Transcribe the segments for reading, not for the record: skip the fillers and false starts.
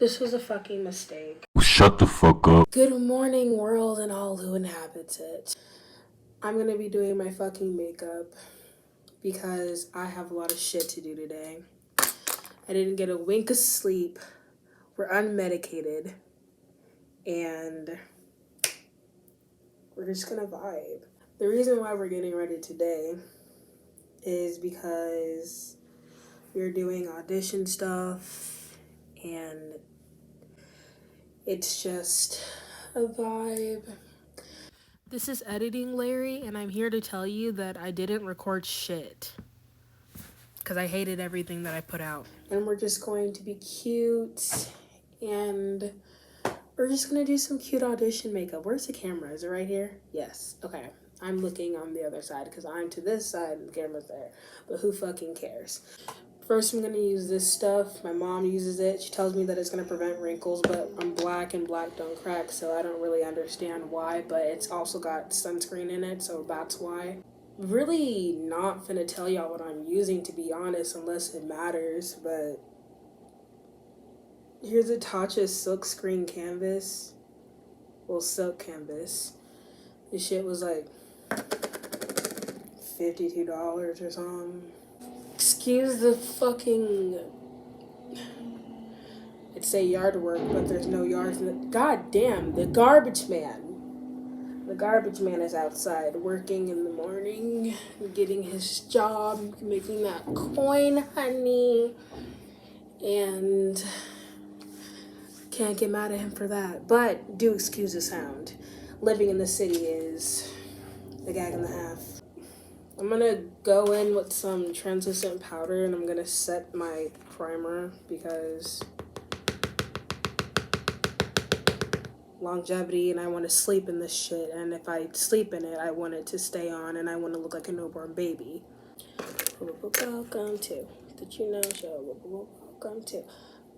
This was a fucking mistake. Shut the fuck up. Good morning, world, and all who inhabits it. I'm gonna be doing my fucking makeup because I have a lot of shit to do today. I didn't get a wink of sleep. We're unmedicated. And we're just gonna vibe. The reason why we're getting ready today is because we're doing audition stuff and it's just a vibe. This is Editing Larry, and I'm here to tell you that I didn't record shit because I hated everything that I put out. And we're just going to be cute, and we're just gonna do some cute audition makeup. Where's the camera? Is it right here? Yes. Okay. I'm looking on the other side because I'm to this side and the camera's there. But who fucking cares? First, I'm gonna use this stuff. My mom uses it. She tells me that it's gonna prevent wrinkles, but I'm black and black don't crack, so I don't really understand why, but it's also got sunscreen in it, so that's why. Really not finna tell y'all what I'm using, to be honest, unless it matters, but here's a Tatcha silk screen canvas. Well, silk canvas. This shit was like $52 or something. Excuse the fucking... It'd say yard work, but there's no yards in it. God damn, the garbage man. The garbage man is outside working in the morning, getting his job, making that coin, honey. And can't get mad at him for that. But do excuse the sound. Living in the city is a gag and a half. I'm gonna go in with some translucent powder and I'm gonna set my primer because longevity and I want to sleep in this shit, and if I sleep in it I want it to stay on and I want to look like a newborn baby. Welcome to Did You Know Show. Welcome to.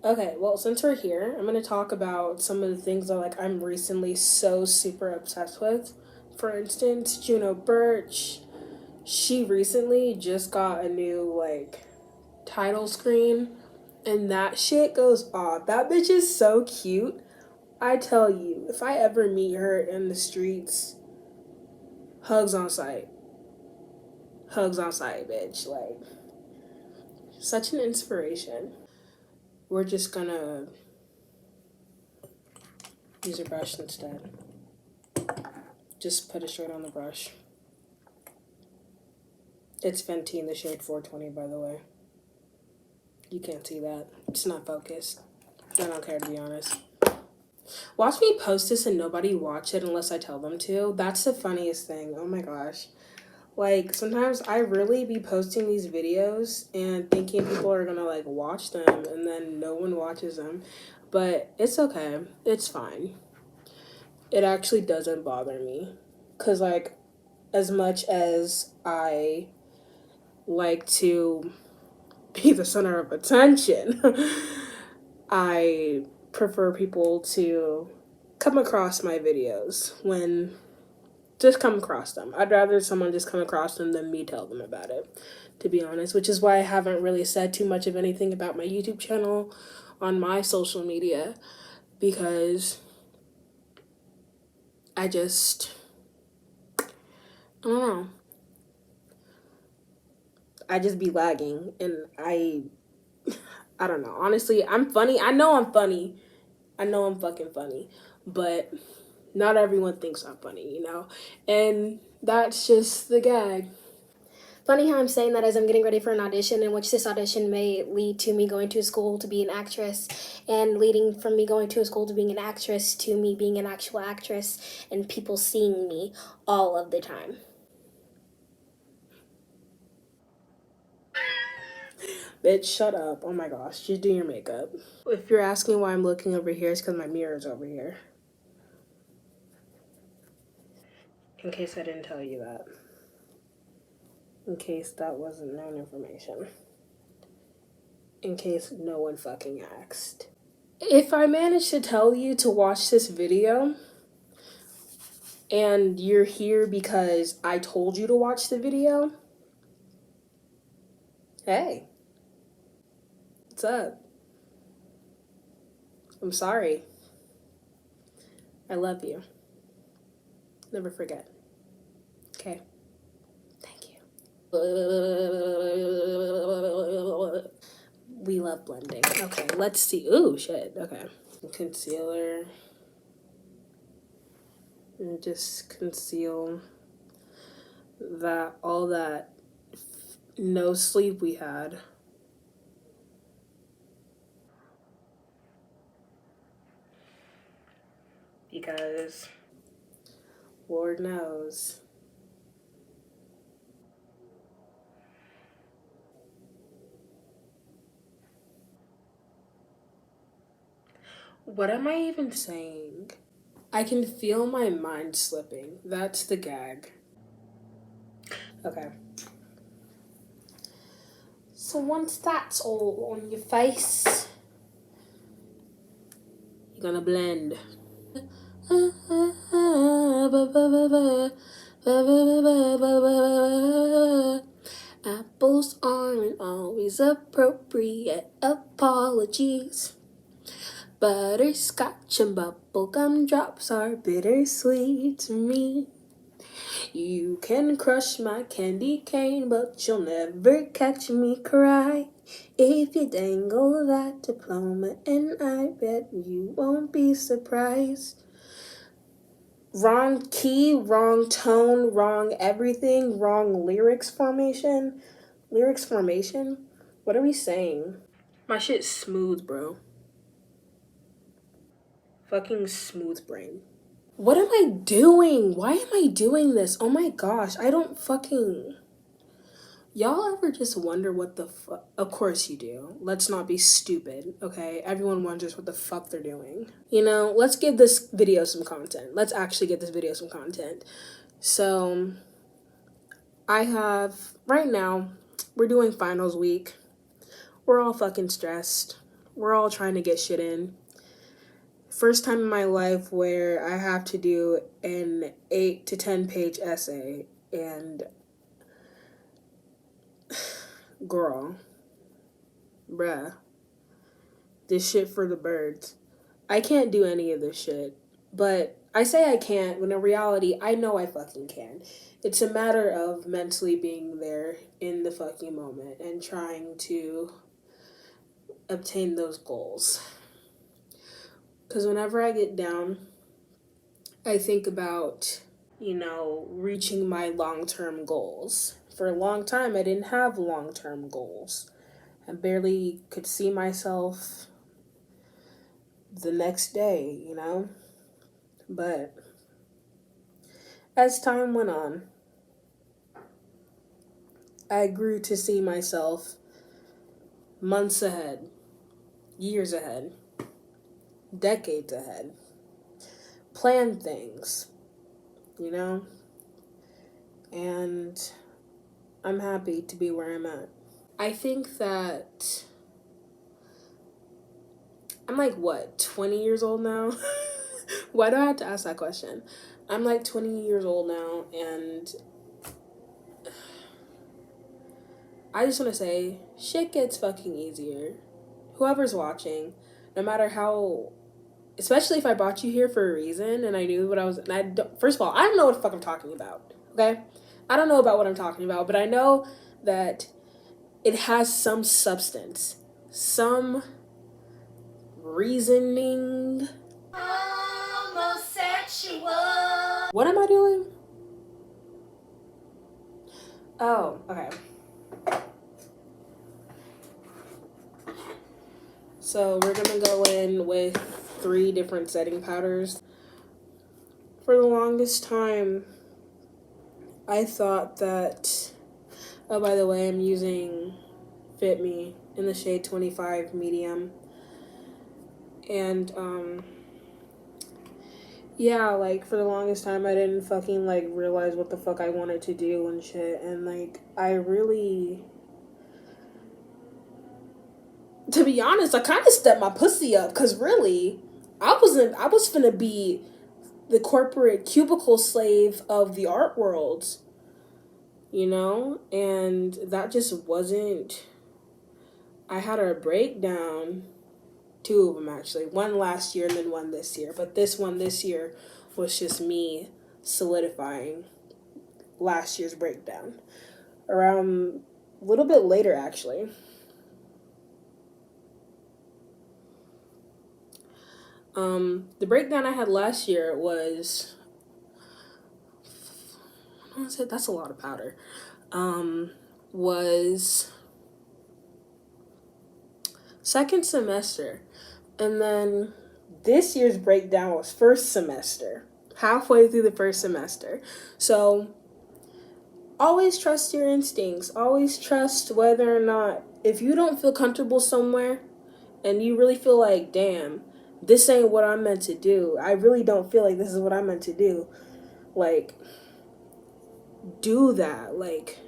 Okay, well, since we're here, I'm going to talk about some of the things that I'm recently so super obsessed with. For instance, Juno Birch. She recently just got a new title screen and that shit goes off. That bitch is so cute. I tell you, if I ever meet her in the streets, hugs on sight. Hugs on sight, bitch. Such an inspiration. We're just gonna use a brush instead. Just put it straight on the brush. It's Fenty in the shade 420, by the way. You can't see that. It's not focused. I don't care, to be honest. Watch me post this and nobody watch it unless I tell them to. That's the funniest thing. Oh my gosh. Sometimes I really be posting these videos and thinking people are gonna watch them and then no one watches them. But it's okay. It's fine. It actually doesn't bother me. Because as much as I like to be the center of attention, I prefer people to come across my videos when just come across them. I'd rather someone just come across them than me tell them about it, to be honest, which is why I haven't really said too much of anything about my YouTube channel on my social media, because I don't know. I just be lagging and I don't know. Honestly, I'm funny. I know I'm funny. I know I'm fucking funny, but not everyone thinks I'm funny, And that's just the gag. Funny how I'm saying that as I'm getting ready for an audition, in which this audition may lead to me going to school to be an actress, and leading from me going to a school to being an actress to me being an actual actress and people seeing me all of the time. Bitch, shut up. Oh my gosh, just do your makeup. If you're asking why I'm looking over here, it's because my mirror's over here. In case I didn't tell you that. In case that wasn't known information. In case no one fucking asked. If I manage to tell you to watch this video, and you're here because I told you to watch the video, hey. What's up? I'm sorry. I love you. Never forget. Okay. Thank you. We love blending. Okay, let's see. Ooh, shit. Okay. Concealer. And just conceal that, all that no sleep we had. Because Lord knows. What am I even saying? I can feel my mind slipping. That's the gag. Okay. So once that's all on your face, you're gonna blend. Apples aren't always appropriate. Apologies. Butterscotch and bubblegum drops are bittersweet to me. You can crush my candy cane, but you'll never catch me cry. If you dangle that diploma, and I bet you won't be surprised. Wrong key, wrong tone, wrong everything, wrong lyrics formation. Lyrics formation? What are we saying? My shit's smooth, bro. Fucking smooth brain. What am I doing? Why am I doing this? Oh my gosh, I don't fucking... Y'all ever just wonder what the fuck? Of course you do. Let's not be stupid, okay? Everyone wonders what the fuck they're doing. You know, let's give this video some content. Let's actually get this video some content. So, I have, right now, we're doing finals week. We're all fucking stressed. We're all trying to get shit in. First time in my life where I have to do an 8 to 10 page essay, and girl, bruh, this shit for the birds. I can't do any of this shit, but I say I can't when in reality I know I fucking can. It's a matter of mentally being there in the fucking moment and trying to obtain those goals. Because whenever I get down, I think about, you know, reaching my long-term goals. For a long time, I didn't have long-term goals. I barely could see myself the next day, you know? But as time went on, I grew to see myself months ahead, years ahead, decades ahead. Plan things, you know? And I'm happy to be where I'm at. I think that I'm like, what, 20 years old now? Why do I have to ask that question? I'm like 20 years old now, and I just want to say, shit gets fucking easier. Whoever's watching, no matter how, especially if I brought you here for a reason and I knew what I was, and I don't, first of all, I don't know what the fuck I'm talking about, okay? I don't know about what I'm talking about, but I know that it has some substance, some reasoning. Homosexual. What am I doing? Oh, okay. So we're gonna go in with 3 different setting powders. For the longest time, I thought that, oh, by the way, I'm using Fit Me in the shade 25 medium. And, yeah, like, for the longest time, I didn't fucking, like, realize what the fuck I wanted to do and shit. And, like, I really... To be honest, I kind of stepped my pussy up, because really, I was finna be the corporate cubicle slave of the art world, you know? And that just wasn't... I had a breakdown 2 of them actually. One last year and then one this year. But this one this year was just me solidifying last year's breakdown. Around a little bit later, actually. The breakdown I had last year was, that's a lot of powder. Was second semester. And then this year's breakdown was first semester, halfway through the first semester. So always trust your instincts. Always trust whether or not, if you don't feel comfortable somewhere and you really feel like, damn, this ain't what I'm meant to do. I really don't feel like this is what I'm meant to do. Like, do that. Like,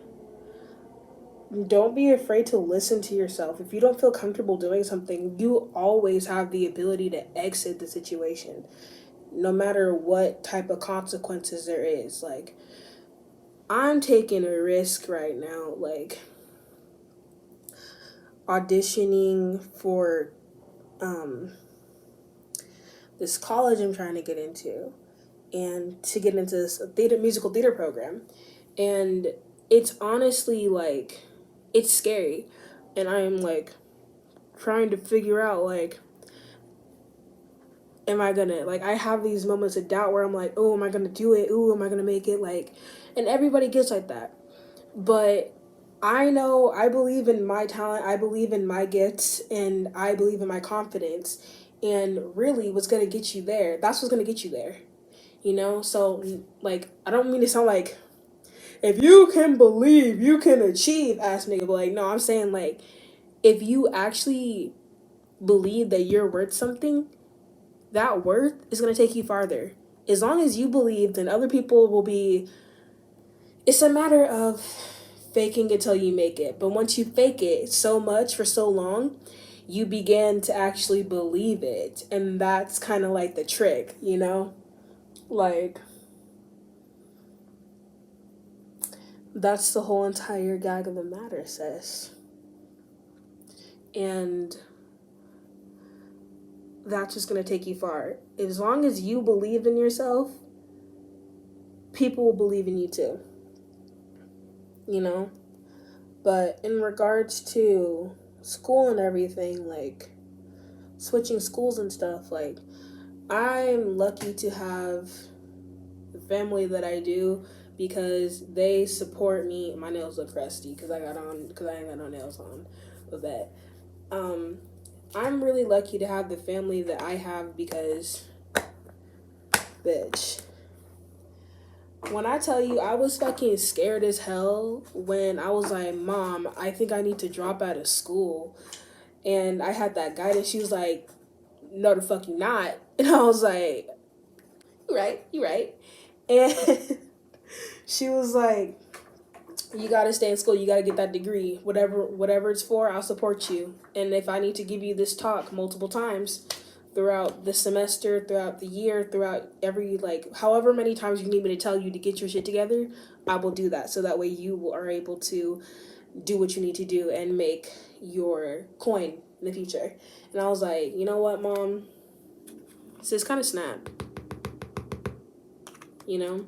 don't be afraid to listen to yourself. If you don't feel comfortable doing something, you always have the ability to exit the situation, no matter what type of consequences there is. Like, I'm taking a risk right now, like auditioning for this college I'm trying to get into, and to get into this musical theater program. And it's honestly like, it's scary. And I'm like trying to figure out, like, am I gonna, like, I have these moments of doubt where I'm like, oh, am I gonna do it? Ooh, am I gonna make it? Like, and everybody gets like that. But I know, I believe in my talent, I believe in my gifts, and I believe in my confidence. And really, what's gonna get you there, that's what's gonna get you there. You know? So, like, I don't mean to sound like, if you can believe, you can achieve, ass nigga. But, like, no, I'm saying, like, if you actually believe that you're worth something, that worth is gonna take you farther. As long as you believe, then other people will be. It's a matter of faking it till you make it. But once you fake it so much for so long, you begin to actually believe it. And that's kind of like the trick, you know? Like, that's the whole entire gag of the matter, sis. And that's just going to take you far. As long as you believe in yourself, people will believe in you too. You know? But in regards to school and everything, like switching schools and stuff, like, I'm lucky to have the family that I do, because they support me. My nails look crusty because I ain't got no nails on with that. I'm really lucky to have the family that I have, because, bitch, when I tell you, I was fucking scared as hell when I was like, Mom, I think I need to drop out of school. And I had that guidance. She was like, no, the fuck you not. And I was like, you right. And she was like, you gotta stay in school. You gotta get that degree. Whatever it's for, I'll support you. And if I need to give you this talk multiple times throughout the semester, throughout the year, throughout every, like, however many times you need me to tell you to get your shit together, I will do that. So that way you are able to do what you need to do and make your coin in the future. And I was like, you know what, Mom? Sis kind of snapped. You know?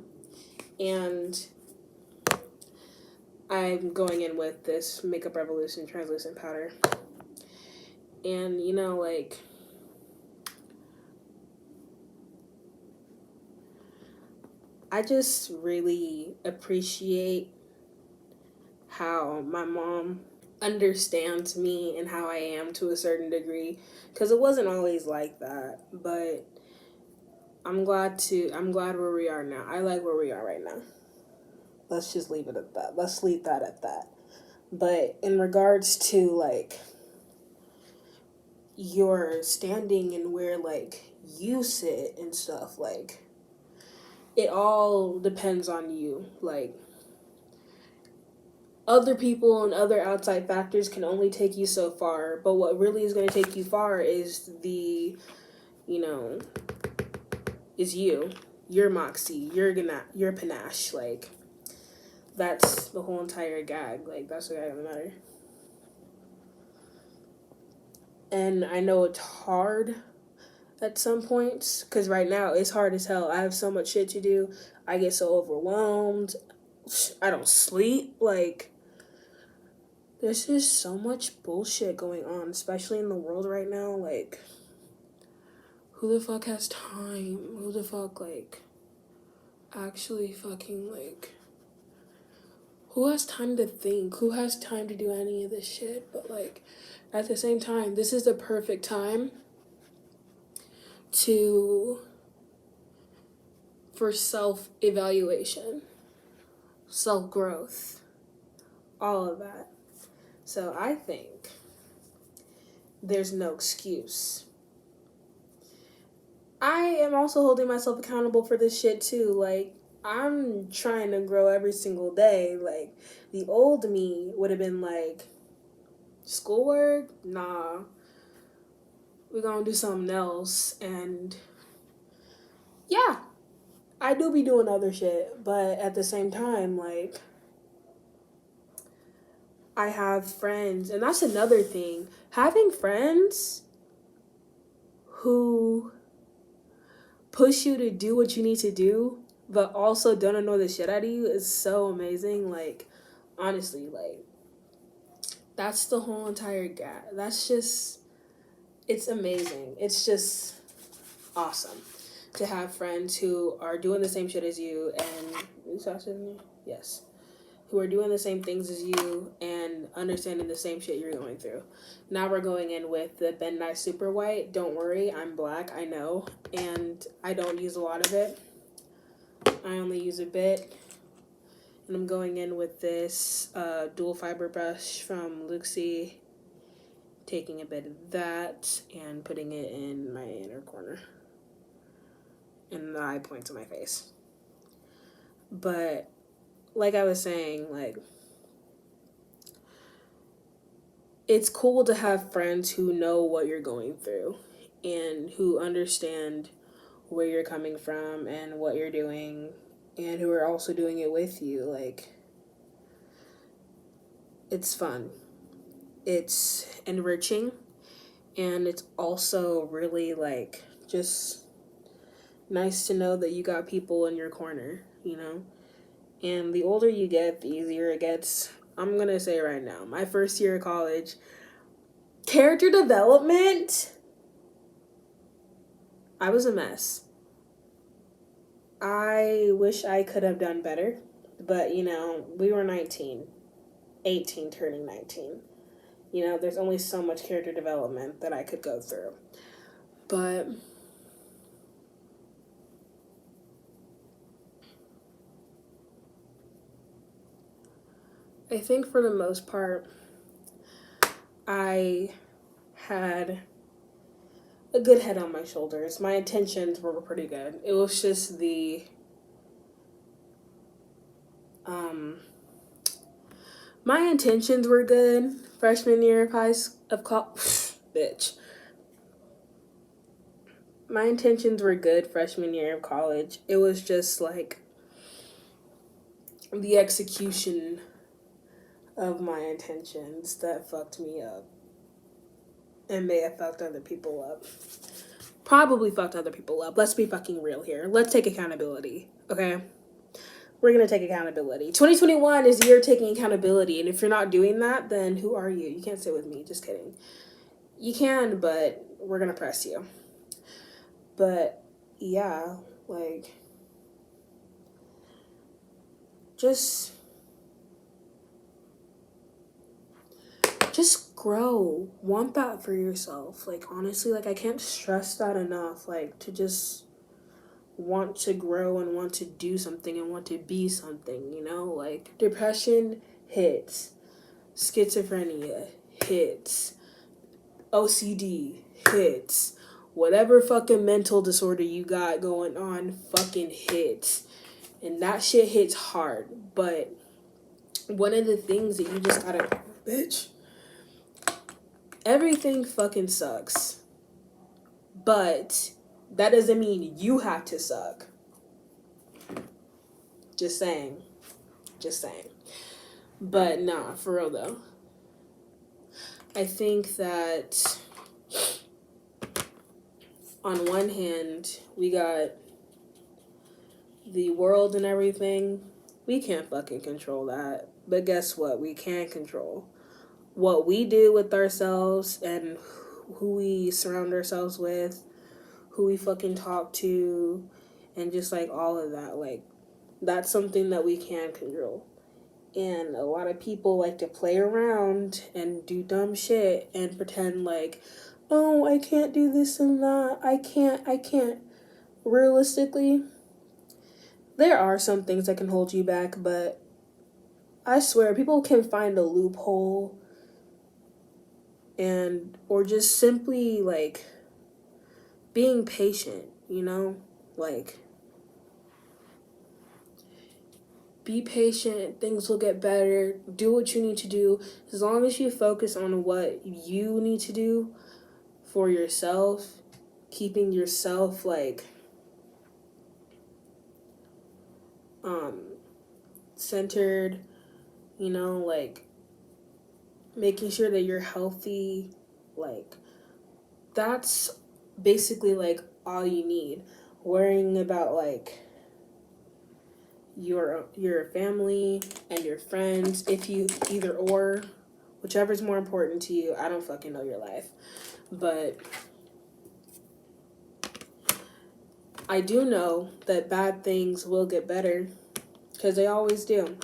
And I'm going in with this Makeup Revolution translucent powder. And, you know, like, I just really appreciate how my mom understands me and how I am to a certain degree, because it wasn't always like that. But I'm glad where we are now. I like where we are right now. Let's just leave it at that. Let's leave that at that. But in regards to, like, your standing and where, like, you sit and stuff, like, it all depends on you. Like, other people and other outside factors can only take you so far, but what really is going to take you far is is you, your moxie, your panache. Like, that's the whole entire gag. Like, that's the gag of the matter. And I know it's hard at some points, because right now it's hard as hell. I have so much shit to do. I get so overwhelmed. I don't sleep. Like, there's just so much bullshit going on, especially in the world right now. Like, who the fuck has time? Who the fuck, like, actually fucking, like, who has time to think? Who has time to do any of this shit? But, like, at the same time, this is the perfect time for self-evaluation, self-growth, all of that. So I think there's no excuse. I am also holding myself accountable for this shit too. Like, I'm trying to grow every single day. Like, the old me would have been like, schoolwork? Nah. We're gonna do something else. And yeah, I do be doing other shit. But at the same time, like, I have friends. And that's another thing. Having friends who push you to do what you need to do, but also don't annoy the shit out of you is so amazing. Like, honestly, like, that's the whole entire gap. That's just, it's amazing. It's just awesome to have friends who are doing the same shit as you and, yes, who are doing the same things as you and understanding the same shit you're going through. Now we're going in with the Ben Nye Super White. Don't worry, I'm black, I know, and I don't use a lot of it. I only use a bit. And I'm going in with this dual fiber brush from Luxie, taking a bit of that and putting it in my inner corner and the eye points of my face. But like I was saying, like, it's cool to have friends who know what you're going through and who understand where you're coming from and what you're doing and who are also doing it with you. Like, it's fun. It's enriching, and it's also really, like, just nice to know that you got people in your corner, you know? And the older you get, the easier it gets. I'm gonna say right now, my first year of college, character development, I was a mess. I wish I could have done better, but, you know, we were 19, 18 turning 19. You know, there's only so much character development that I could go through. But I think for the most part, I had a good head on my shoulders. My intentions were pretty good. It was just my intentions were good freshman year of bitch. My intentions were good freshman year of college. It was just like the execution of my intentions that fucked me up and may have fucked other people up. Probably fucked other people up. Let's be fucking real here. Let's take accountability, okay? We're gonna take accountability. 2021 is the year taking accountability, and if you're not doing that, then who are you? You can't sit with me. Just kidding. You can, but we're gonna press you. But yeah, like, just grow. Want that for yourself. Like, honestly, like, I can't stress that enough. Like, to just want to grow and want to do something and want to be something, you know? Like, depression hits, schizophrenia hits, OCD hits, whatever fucking mental disorder you got going on fucking hits. And that shit hits hard. But one of the things that you just gotta, bitch, everything fucking sucks. But that doesn't mean you have to suck. Just saying. Just saying. But nah, for real though. I think that on one hand, we got the world and everything. We can't fucking control that. But guess what? We can control what we do with ourselves and who we surround ourselves with, who we fucking talk to, and just like all of that. Like, that's something that we can control. And a lot of people like to play around and do dumb shit and pretend like, oh, I can't do this and that. I can't. Realistically, there are some things that can hold you back, but I swear people can find a loophole and, or just simply like being patient, you know? Like, be patient, things will get better. Do what you need to do. As long as you focus on what you need to do for yourself, keeping yourself like centered, you know, like making sure that you're healthy, like that's basically like all you need. Worrying about like your family and your friends, if you either or, whichever's more important to you. I don't fucking know your life, but I do know that bad things will get better, because they always do.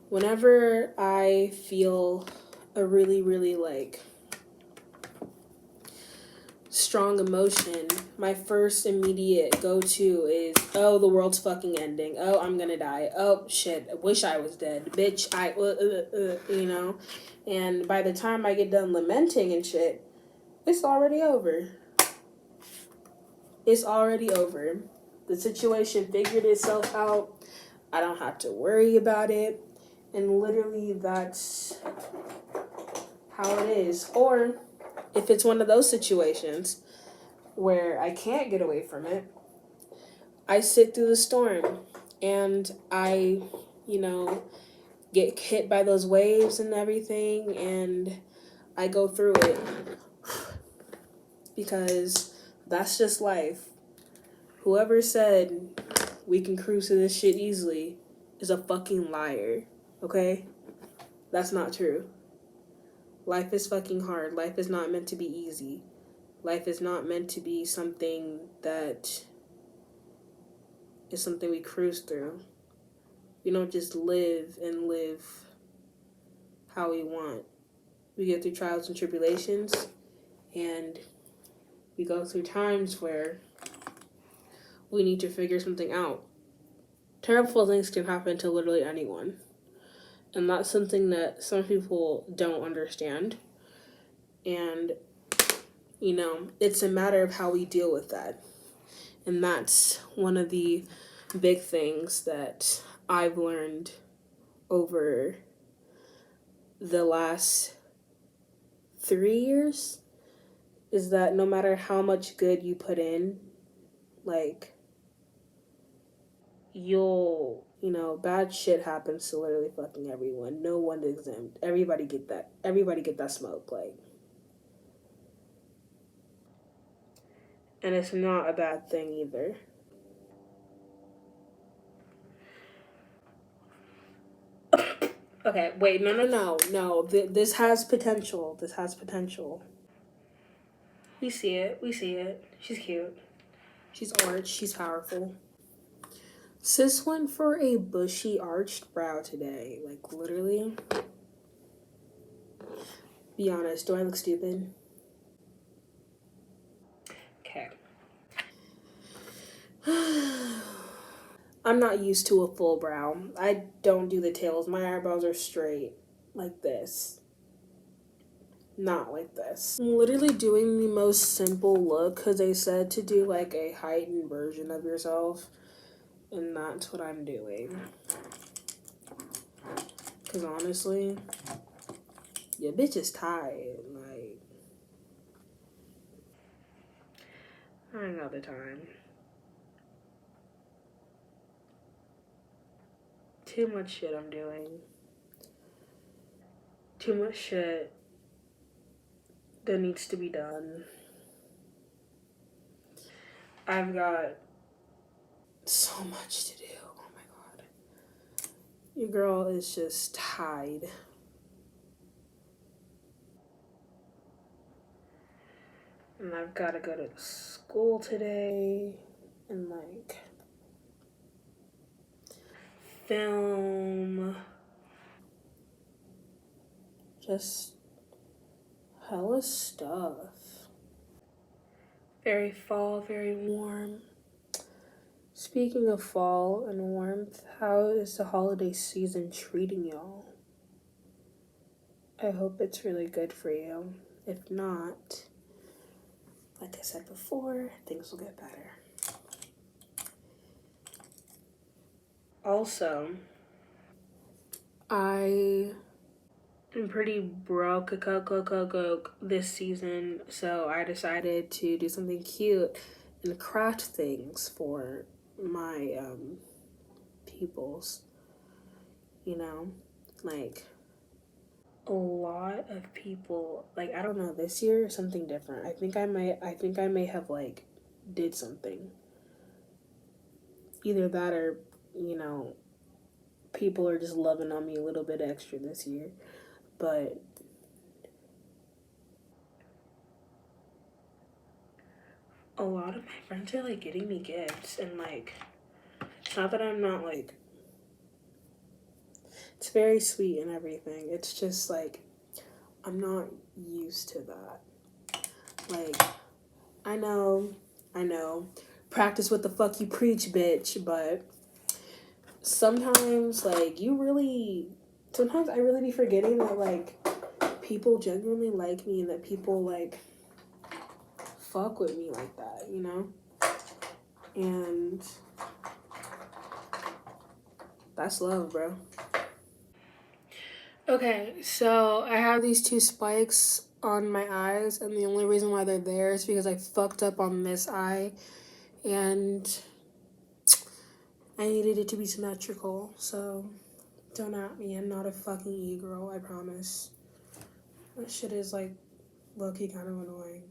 Whenever I feel a really, really like strong emotion, my first immediate go-to is, oh, the world's fucking ending. Oh, I'm gonna die. Oh, shit, I wish I was dead. Bitch, you know? And by the time I get done lamenting and shit, it's already over. It's already over. The situation figured itself out. I don't have to worry about it. And literally, that's how it is. Or if it's one of those situations where I can't get away from it, I sit through the storm and I, you know, get hit by those waves and everything, and I go through it, because that's just life. Whoever said we can cruise through this shit easily is a fucking liar, okay? That's not true. Life is fucking hard. Life is not meant to be easy. Life is not meant to be something that is something we cruise through. We don't just live and live how we want. We get through trials and tribulations, and we go through times where we need to figure something out. Terrible things can happen to literally anyone. And that's something that some people don't understand. And, you know, it's a matter of how we deal with that. And that's one of the big things that I've learned over the last 3 years, is that no matter how much good you put in, like, you know, bad shit happens to literally fucking everyone. No one is exempt. Everybody get that smoke, like. And it's not a bad thing either. Okay, wait, no. This has potential. This has potential. We see it. She's cute. She's arched. She's powerful. Sis went for a bushy arched brow today. Like, literally. Be honest, do I look stupid? Okay. I'm not used to a full brow. I don't do the tails. My eyebrows are straight. Like this. Not like this. I'm literally doing the most simple look because they said to do like a heightened version of yourself. And that's what I'm doing. Because honestly, your bitch is tired. Like, I ain't got the time. Too much shit I'm doing. Too much shit that needs to be done. I've got so much to do. Oh my god. Your girl is just tied. And I've got to go to school today and like film. Just hella stuff. Very fall, very warm. Speaking of fall and warmth, how is the holiday season treating y'all? I hope it's really good for you. If not, like I said before, things will get better. Also, I am pretty broke this season, so I decided to do something cute and craft things for my peoples. You know, like a lot of people, like I don't know, this year something different. I think I may have like did something. Either that or, you know, people are just loving on me a little bit extra this year. But a lot of my friends are like getting me gifts, and like it's not that I'm not like, it's very sweet and everything. It's just like I'm not used to that. Like I know, practice what the fuck you preach, bitch, but sometimes like sometimes I really be forgetting that like people genuinely like me and that people like fuck with me like that, you know? And that's love, bro. Okay, so I have these two spikes on my eyes, and the only reason why they're there is because I fucked up on this eye, and I needed it to be symmetrical, so don't at me. I'm not a fucking e-girl, I promise. That shit is like low-key kind of annoying.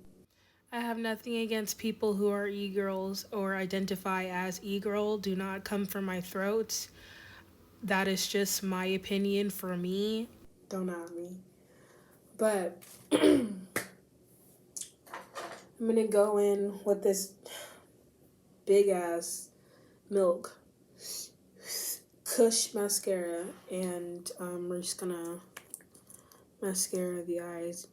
I have nothing against people who are e-girls or identify as e-girl. Do not come for my throat. That is just my opinion for me. Don't at me. But I'm gonna go in with this big ass Milk Kush mascara, and we're just gonna mascara the eyes.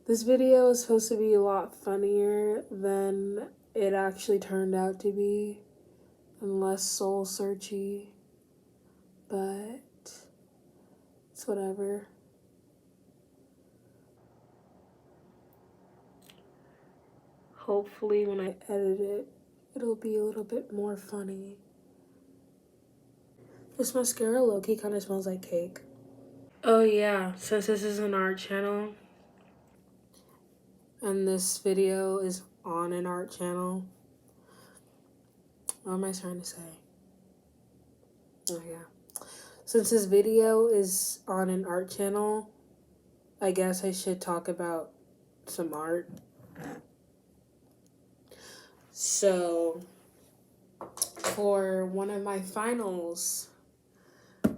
This video is supposed to be a lot funnier than it actually turned out to be, and less soul searchy, but it's whatever. Hopefully when I edit it, it'll be a little bit more funny. This mascara low-key kind of smells like cake. Oh yeah, since this is an art channel, and this video is on an art channel, what am I trying to say? Oh yeah. Since this video is on an art channel, I guess I should talk about some art. So, for one of my finals,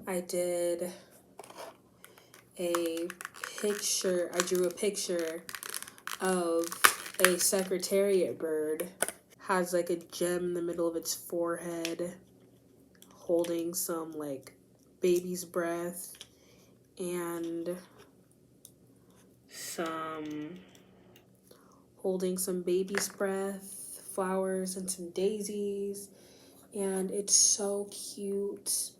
I did a picture, I drew a picture of a secretariat bird. Has like a gem in the middle of its forehead, holding some like baby's breath and holding some baby's breath, flowers, and some daisies. And it's so cute.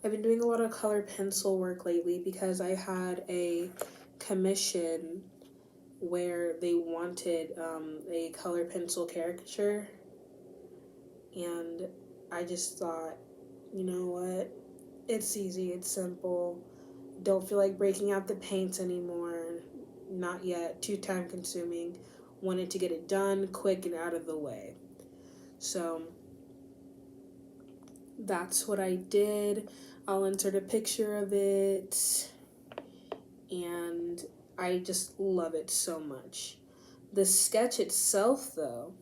I've been doing a lot of color pencil work lately because I had a commission where they wanted a color pencil caricature, and I just thought, you know what, it's easy, it's simple, don't feel like breaking out the paints anymore, not yet, too time consuming, wanted to get it done quick and out of the way. So that's what I did. I'll insert a picture of it, and I just love it so much. The sketch itself, though,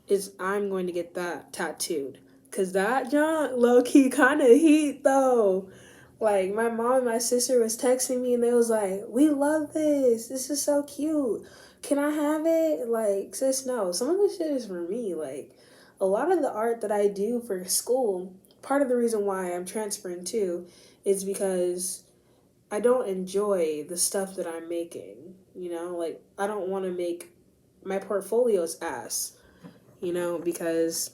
is I'm going to get that tattooed. Cause that junk low-key kind of heat though. Like my mom and my sister was texting me and they was like, we love this. This is so cute. Can I have it? Like, sis, no. Some of this shit is for me. Like, a lot of the art that I do for school, part of the reason why I'm transferring too, is because I don't enjoy the stuff that I'm making. You know, like I don't want to make my portfolio's ass. You know, because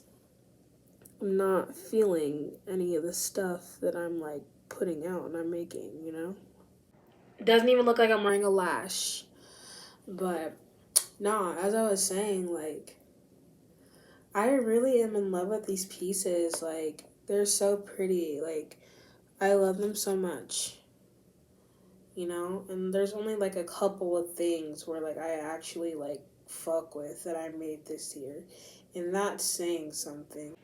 I'm not feeling any of the stuff that I'm like putting out and I'm making, you know? It doesn't even look like I'm wearing a lash. But nah, as I was saying, like I really am in love with these pieces. Like they're so pretty. Like I love them so much. You know? And there's only like a couple of things where like I actually like fuck with that I made this year. And that's saying something.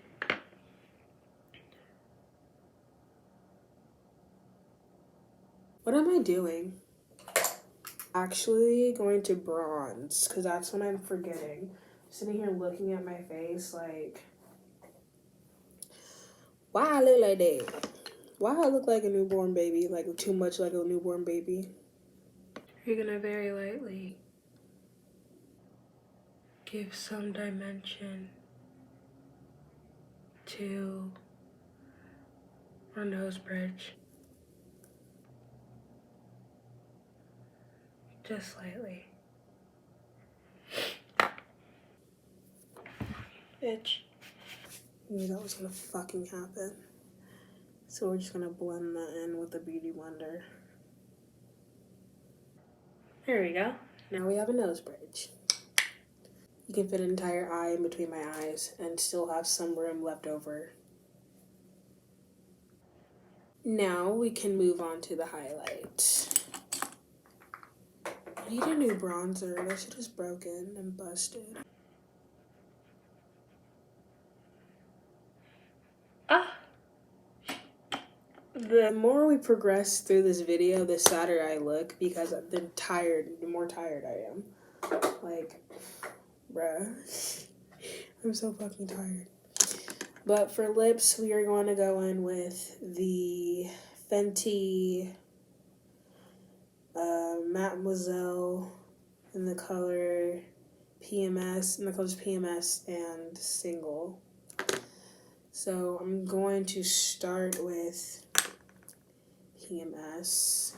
What am I doing? Actually going to bronze because that's what I'm forgetting. Sitting here looking at my face like, why I look like that? Why I look like a newborn baby? Like too much like a newborn baby. You're gonna very lightly give some dimension to our nose bridge. Just slightly. Bitch. I knew that was gonna fucking happen. So we're just gonna blend that in with the Beauty Blender. There we go. Now we have a nose bridge. You can fit an entire eye in between my eyes and still have some room left over. Now we can move on to the highlight. I need a new bronzer. That shit is broken and busted. The more we progress through this video, the sadder I look because the more tired I am. Like, bruh. I'm so fucking tired. But for lips, we are going to go in with the Fenty Mademoiselle in the color PMS, and the colors PMS and Single. So I'm going to start with PMS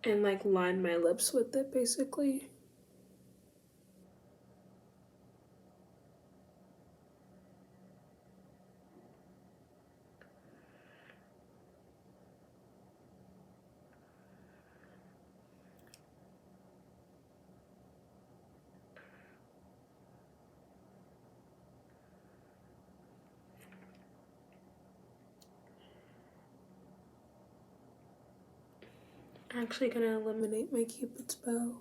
and like line my lips with it basically. I'm actually gonna eliminate my Cupid's bow.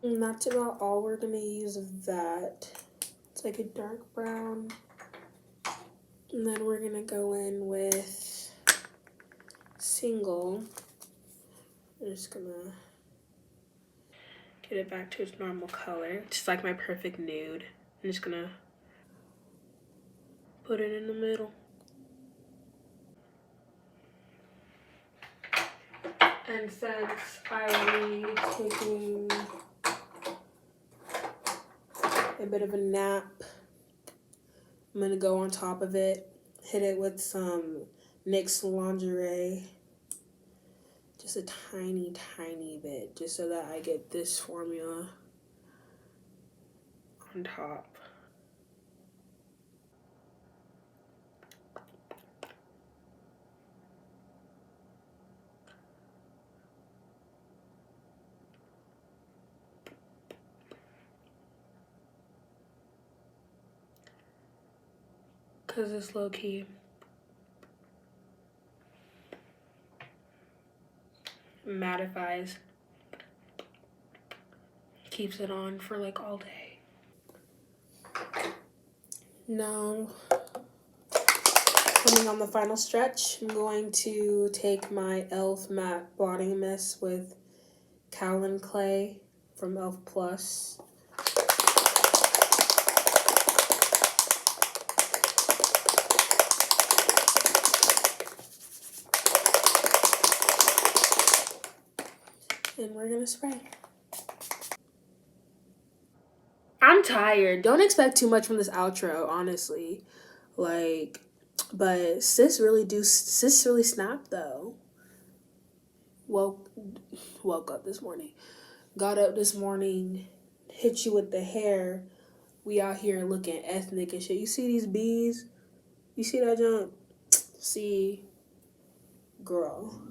And that's about all we're gonna use of that. It's like a dark brown. And then we're gonna go in with Single. I'm just gonna get it back to its normal color. Just like my perfect nude. I'm just gonna put it in the middle. And since I will be taking a bit of a nap, I'm gonna go on top of it, hit it with some NYX lingerie. Just a tiny, tiny bit, just so that I get this formula on top. Cause it's low key. Mattifies. Keeps it on for like all day. Now Coming on the final stretch, I'm going to take my e.l.f. matte blotting mist with Calvin Clay from e.l.f. Plus. And we're gonna spray. I'm tired. Don't expect too much from this outro, honestly. Like, but sis really snapped though. Woke up this morning. Got up this morning, hit you with the hair. We out here looking ethnic and shit. You see these bees? You see that junk? See, girl.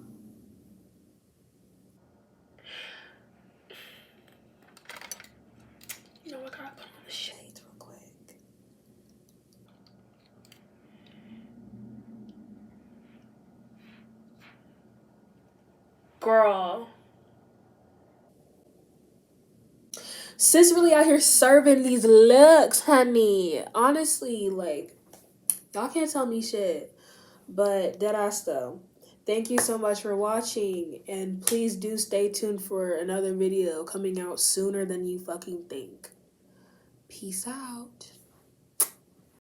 You know what? I gotta put on the shades real quick. Girl. Sis really out here serving these looks, honey. Honestly, like, y'all can't tell me shit. But deadass though. Thank you so much for watching. And please do stay tuned for another video coming out sooner than you fucking think. Peace out.